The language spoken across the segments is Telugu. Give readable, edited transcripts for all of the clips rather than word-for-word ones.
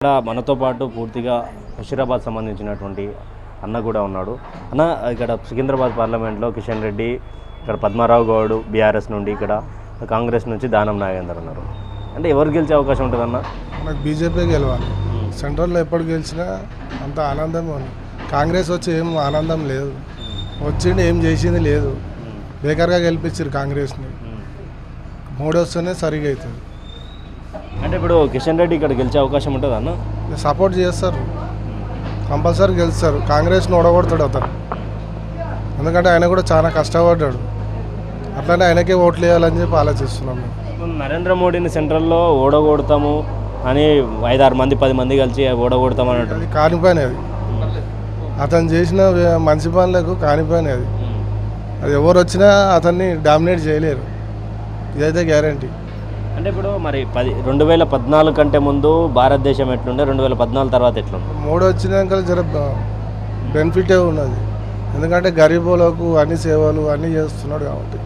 ఇక్కడ మనతో పాటు పూర్తిగా హుషీరాబాద్ సంబంధించినటువంటి అన్న కూడా ఉన్నాడు. అన్న, ఇక్కడ సికింద్రాబాద్ పార్లమెంట్లో కిషన్ రెడ్డి, ఇక్కడ పద్మారావు గౌడ్ బీఆర్ఎస్ నుండి, ఇక్కడ కాంగ్రెస్ నుంచి దానం నాగేందర్ ఉన్నారు. అంటే ఎవరు గెలిచే అవకాశం ఉంటుందన్న? నాకు బీజేపీ గెలవాలి. సెంట్రల్లో ఎప్పుడు గెలిచినా అంత ఆనందమే ఉంది. కాంగ్రెస్ వచ్చి ఏం ఆనందం లేదు, వచ్చిండి ఏం చేసింది లేదు. బేకార్గా గెలిపించారు కాంగ్రెస్ని. మోడీ వస్తేనే సరిగా అవుతుంది. అంటే ఇప్పుడు కిషన్ రెడ్డి ఇక్కడ గెలిచే అవకాశం ఉంటుంది అన్న? సపోర్ట్ చేస్తారు, కంపల్సరీ గెలుస్తారు. కాంగ్రెస్ని ఓడగొడతాడు అతను, ఎందుకంటే ఆయన కూడా చాలా కష్టపడ్డాడు. అట్లనే ఆయనకే ఓట్లు వేయాలని చెప్పి ఆలోచిస్తున్నాం. నరేంద్ర మోడీని సెంట్రల్లో ఓడగొడతాము అని 5-6 మంది 10 మంది కలిసి ఓడగొడతాం అన్నట్టు. అది కానిపోయినది, అది అతను చేసిన మంచి పనులకు కానిపోయినది. అది ఎవరు వచ్చినా అతన్ని డామినేట్ చేయలేరు, ఇదైతే గ్యారంటీ. అంటే ఇప్పుడు మరి 2014 కంటే ముందు భారతదేశం ఎట్లుండే, 2014 తర్వాత ఎట్లుంది? మోడీ వచ్చినాక జర బెనిఫిటే ఉన్నది, ఎందుకంటే గరీబులకు అన్ని సేవలు అన్నీ చేస్తున్నాడు కాబట్టి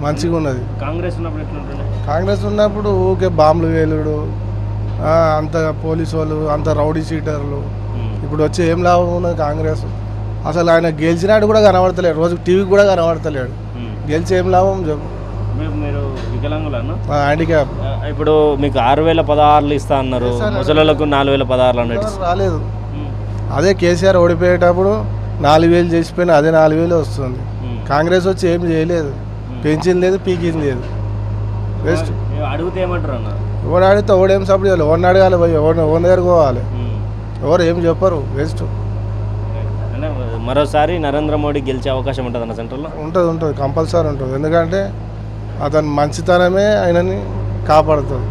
మంచిగా ఉన్నది. కాంగ్రెస్ ఉన్నప్పుడు ఎట్లుంటుండే? కాంగ్రెస్ ఉన్నప్పుడు ఊకే బాంబులు వేలుడు, అంత పోలీసు వాళ్ళు, అంత రౌడీ షీటర్లు. ఇప్పుడు వచ్చి ఏం లాభం ఉన్నది కాంగ్రెస్? అసలు ఆయన గెలిచినాడు కూడా కనబడతలేడు, రోజు టీవీకి కూడా కనబడతలేడు. గెలిచి ఏం లాభం చెప్పు? మీరు వికలాంగులన్నా? హ్యాండిక్యాప్. ఇప్పుడు మీకు 6016 ఇస్తా అన్నారు, ముసలిలకు 4016 అన్నట్టు రాలేదు. అదే కేసీఆర్ ఓడిపోయేటప్పుడు 4000 చేసిపోయినా అదే 4000 వస్తుంది. కాంగ్రెస్ వచ్చి ఏం చేయలేదు, పెంచింది లేదు, పీకింది లేదు. వేస్ట్. అడిగితే ఏమంటారు అన్న? ఎవరు అడిగితే ఎవడేం సపోర్ట్ చేయాలి, ఎవరిని అడగాలి, పోయి ఎవరి దగ్గరకు పోవాలి, ఎవరు ఏం చెప్పరు. వేస్ట్. అంటే మరోసారి నరేంద్ర మోడీ గెలిచే అవకాశం ఉంటుంది అన్న సెంట్రల్లో? ఉంటుంది, కంపల్సరీ ఉంటుంది. ఎందుకంటే అతని మంచితనమే ఆయనని కాపాడుతుంది.